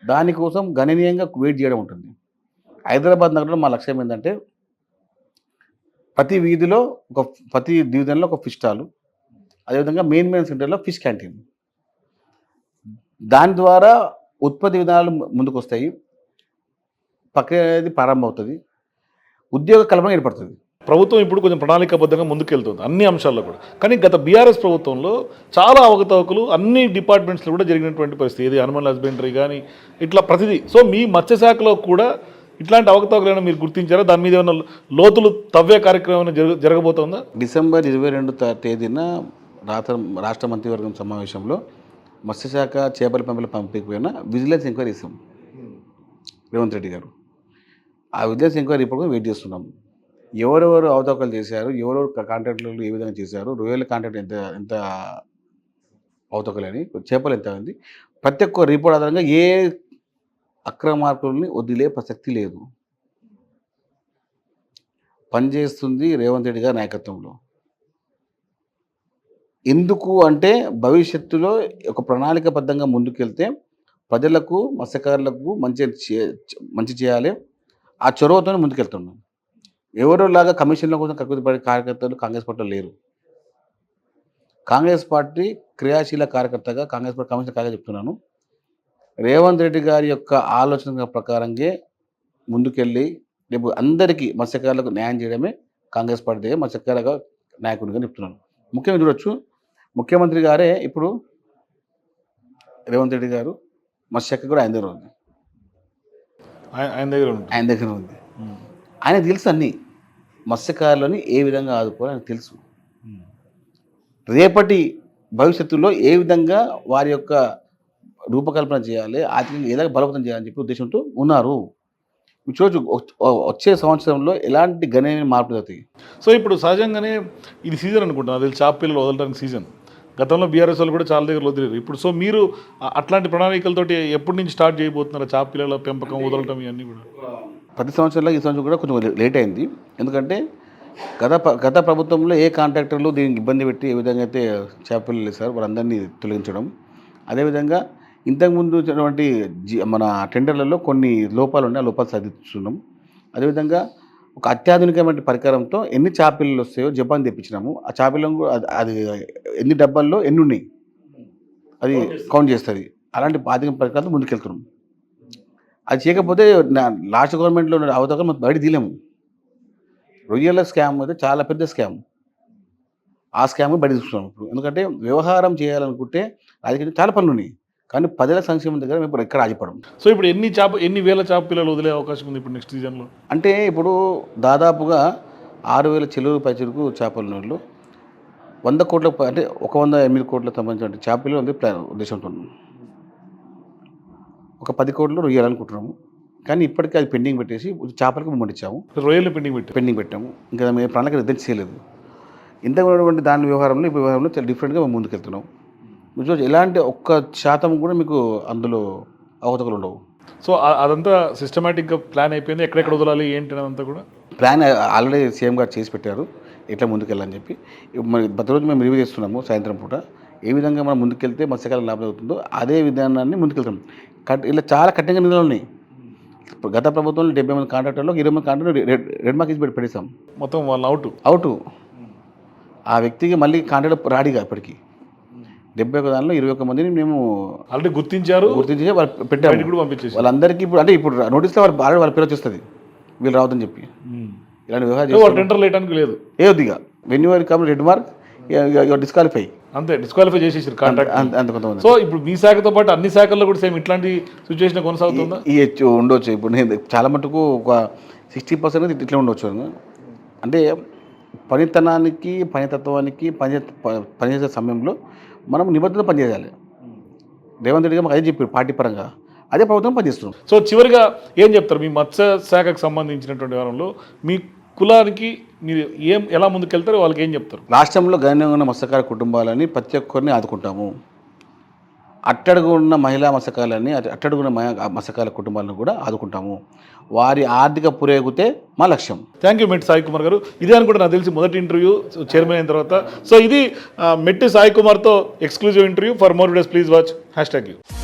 దానికోసం గణనీయంగా వెయిట్ చేయడం ఉంటుంది. హైదరాబాద్ నగరంలో మా లక్ష్యం ఏంటంటే ప్రతి డివిజన్లో ఒక ఫిష్ స్టాలు, అదేవిధంగా మెయిన్ సెంటర్లో ఫిష్ క్యాంటీన్. దాని ద్వారా ఉత్పత్తి విధానాలు ముందుకు వస్తాయి, ప్రక్రియ అనేది ప్రారంభమవుతుంది, ఉద్యోగ కల్పన ఏర్పడుతుంది. ప్రభుత్వం ఇప్పుడు కొంచెం ప్రణాళికాబద్ధంగా ముందుకెళ్తుంది అన్ని అంశాల్లో కూడా. కానీ గత బీఆర్ఎస్ ప్రభుత్వంలో చాలా అవకతవకలు అన్ని డిపార్ట్మెంట్స్లో కూడా జరిగినటువంటి పరిస్థితి. ఇది అనిమల్ హస్బెండరీ కానీ ఇట్లా ప్రతిదీ. సో మీ మత్స్యశాఖలో కూడా ఇట్లాంటి అవకతవకలు ఏమైనా మీరు గుర్తించారా? దాని మీద ఏమైనా లోతులు తవ్వే కార్యక్రమం ఏమైనా జరగబోతుందా? డిసెంబర్ 22 తేదీన రాష్ట్ర మంత్రివర్గం సమావేశంలో మత్స్యశాఖ చేపల పంపిణీకి పోయిన విజిలెన్స్ ఎంక్వైరీ ఇస్తాం రేవంత్ రెడ్డి గారు. ఆ విజిలెన్స్ ఎంక్వైరీ ఇప్పుడు వెయిట్ చేస్తున్నాం. ఎవరెవరు అవతవకలు చేశారు, ఎవరెవరు కాంట్రాక్టులు ఏ విధంగా చేశారు, రొయ్యల కాంట్రాక్ట్ ఎంత అవతవకలని, చేపలు ఎంత ఉంది, ప్రతి ఒక్క రిపోర్ట్ ఆధారంగా ఏ అక్రమార్కుల్ని వదిలే ప్రసక్తి లేదు. పనిచేస్తుంది రేవంత్ రెడ్డి గారి నాయకత్వంలో. ఎందుకు అంటే భవిష్యత్తులో ఒక ప్రణాళికబద్ధంగా ముందుకెళ్తే ప్రజలకు, మత్స్యకారులకు మంచి చేయాలి. ఆ చొరవతోనే ముందుకెళ్తున్నాం. ఎవరోలాగా కమిషన్ల కోసం కక్కుతిపడే కార్యకర్తలు కాంగ్రెస్ పార్టీలో లేరు. కాంగ్రెస్ పార్టీ క్రియాశీల కార్యకర్తగా కాంగ్రెస్ పార్టీ కమిషన్ కార్యకర్త చెప్తున్నాను. రేవంత్ రెడ్డి గారి యొక్క ఆలోచన ప్రకారంగా ముందుకెళ్ళి రేపు అందరికీ మత్స్యకారులకు న్యాయం చేయడమే కాంగ్రెస్ పార్టీ మత్స్యకారుగా నాయకుడిగా చెప్తున్నాను. ముఖ్యంగా చూడొచ్చు, ముఖ్యమంత్రి గారే ఇప్పుడు రేవంత్ రెడ్డి గారు మత్స్యశాఖ కూడా ఆయన దగ్గర ఉంది. ఆయన తెలుసు అన్నీ మత్స్యకారులని ఏ విధంగా ఆదుకోవాలో ఆయనకు తెలుసు. రేపటి భవిష్యత్తులో ఏ విధంగా వారి యొక్క రూపకల్పన చేయాలి, ఆర్థికంగా ఏదైనా బలోపేతం చేయాలని చెప్పి ఉద్దేశంతో ఉన్నారు. చూడొచ్చు వచ్చే సంవత్సరంలో ఎలాంటి గణనీయమైన మార్పులు అవుతాయి. సో ఇప్పుడు సహజంగానే ఇది సీజన్ అనుకుంటున్నాను, అది చేప పిల్లలు వదలడానికి సీజన్. గతంలో బీఆర్ఎస్ వాళ్ళు కూడా చాలా దగ్గర వదిలేరు. ఇప్పుడు సో మీరు అట్లాంటి ప్రణాళికలతోటి ఎప్పటి నుంచి స్టార్ట్ చేయబోతున్నారు చేప పిల్లల పెంపకం, వదలటం ఇవన్నీ కూడా? ప్రతి సంవత్సరంలో ఈ సంవత్సరం కూడా కొంచెం లేట్ అయింది. ఎందుకంటే గత ప్రభుత్వంలో ఏ కాంట్రాక్టర్లు దీనికి ఇబ్బంది పెట్టి ఏ విధంగా అయితే చేపలు వేశారు వాళ్ళందరినీ తొలగించడం, అదేవిధంగా ఇంతకుముందు ఉన్నటువంటి మన టెండర్లలో కొన్ని లోపాలు ఉన్నాయి, ఆ లోపాలు సరిదిద్దుతున్నాం. అదేవిధంగా ఒక అత్యాధునికమైన పరికరంతో ఎన్ని చేపలు వస్తాయో జపాన్ తెప్పించినాము. ఆ చేపలను కూడా అది ఎన్ని డబ్బాల్లో ఎన్ని ఉన్నాయి అది కౌంట్ చేస్తుంది. అలాంటి ఆధునిక పరికరాలతో ముందుకెళ్తున్నాం. అది చేయకపోతే లాస్ట్ గవర్నమెంట్లో ఉన్న అవతల మనం బయట తీయలేము. రొయ్యల స్కామ్ అయితే చాలా పెద్ద స్కామ్. ఆ స్కామ్ బయట తీసుకున్నాం ఇప్పుడు. ఎందుకంటే వ్యవహారం చేయాలనుకుంటే రాజకీయ చాలా పనులు ఉన్నాయి, కానీ ప్రజల సంక్షేమం దగ్గర ఇప్పుడు ఎక్కడ ఆగిపడం. సో ఇప్పుడు ఎన్ని వేల చేప పిల్లలు వదిలే అవకాశం ఉంది ఇప్పుడు నెక్స్ట్ సీజన్లో? అంటే ఇప్పుడు దాదాపుగా 6,000 చెరువులు పైచెరుకు చేపలు నోళ్ళు 100 కోట్ల అంటే 108 కోట్లకు సంబంధించిన చేప పిల్లలు ఉంది ఉద్దేశంతో. ఒక 10 కోట్లు రొయ్యాలనుకుంటున్నాము. కానీ ఇప్పటికీ అది పెండింగ్ పెట్టేసి చేపలకు మూమెంట్ ఇచ్చాము, రొయ్యలు పిండి పెండింగ్ పెట్టాము. ఇంకా మేము ప్రణాళిక నిర్దేశం చేయలేదు. ఇంత ఉన్నటువంటి దాని వ్యవహారంలో ఈ వ్యవహారంలో చాలా డిఫరెంట్గా మేము ముందుకెళ్తున్నాం. మీరు ఎలాంటి ఒక్క శాతం కూడా మీకు అందులో అవకతవకలు ఉండవు. సో అదంతా సిస్టమేటిక్గా ప్లాన్ అయిపోయింది, ఎక్కడెక్కడ వదలాలి ఏంటి అదంతా కూడా ప్లాన్ ఆల్రెడీ సీఎం గారు చేసి పెట్టారు ఎట్లా ముందుకెళ్ళాలని చెప్పి. మరి ప్రతిరోజు మేము రివ్యూ చేస్తున్నాము సాయంత్రం పూట. ఏ విధంగా మనం ముందుకెళ్తే మత్స్యకాలం లాభం అవుతుందో అదే విధానాన్ని ముందుకెళ్తాం. ఇలా చాలా కఠినంగా నిధులు ఉన్నాయి. గత ప్రభుత్వంలో 70 మంది కాంట్రాక్టర్లో 20 మంది కాంట్రాక్టర్ రెడ్ మార్క్ ఇచ్చి పెట్టేసాం. మొత్తం వాళ్ళు అవుట్. ఆ వ్యక్తికి మళ్ళీ కాంట్రాక్ట్ రాడిగా ఇప్పటికి 71 దానిలో 21 మందిని మేము ఆల్రెడీ గుర్తించారు, వాళ్ళు పెట్టాము కూడా పంపించేసి వాళ్ళందరికీ. ఇప్పుడు నోటీస్లో వాళ్ళ పేరు వచ్చేస్తుంది వీళ్ళు రావద్దని చెప్పి. ఇలాంటి వ్యవహారం టెండర్ వేయడానికి లేదు ఏదిగా when you are come red mark disqualify, అంతే డిస్క్వాలిఫై చేసేసారు కాంట్రాక్ట్ అంత కొంతమంది. సో ఇప్పుడు మీ శాఖతో పాటు అన్ని శాఖల్లో కూడా సేమ్ ఇట్లాంటి సిచ్యువేషన్ కొనసాగుతుందా? ఉండొచ్చు. ఇప్పుడు నేను చాలా మటుకు ఒక 60% ఇట్లా ఉండొచ్చు. అంటే పనితనానికి పనితత్వానికి పనిచేసే సమయంలో మనం నిబద్ధత పనిచేయాలి. రేవంత్ రెడ్డి గారు మాకు అదే చెప్పారు, పార్టీ పరంగా అదే ప్రభుత్వం పనిచేస్తున్నాం. సో చివరిగా ఏం చెప్తారు మీ మత్స్య శాఖకు సంబంధించినటువంటి వ్యవహారంలో మీ కులానికి మీరు ఎలా ముందుకెళ్తారో వాళ్ళకి ఏం చెప్తారు? రాష్ట్రంలో గణనీయంగా ఉన్న మత్స్యకార కుటుంబాలని ప్రతి ఒక్కరిని ఆదుకుంటాము. అట్టడుగు ఉన్న మహిళా మత్స్యకారులని అట్టడుగున్న మత్స్యకారుల కుటుంబాలను కూడా ఆదుకుంటాము. వారి ఆర్థిక పురోగతే మా లక్ష్యం. థ్యాంక్ యూ మెట్టి సాయి కుమార్ గారు. ఇదే అనుకుంటే నాకు తెలిసి మొదటి ఇంటర్వ్యూ చైర్మన్ అయిన తర్వాత. సో ఇది మెట్టి సాయి కుమార్తో exclusive interview. For more videos please watch #.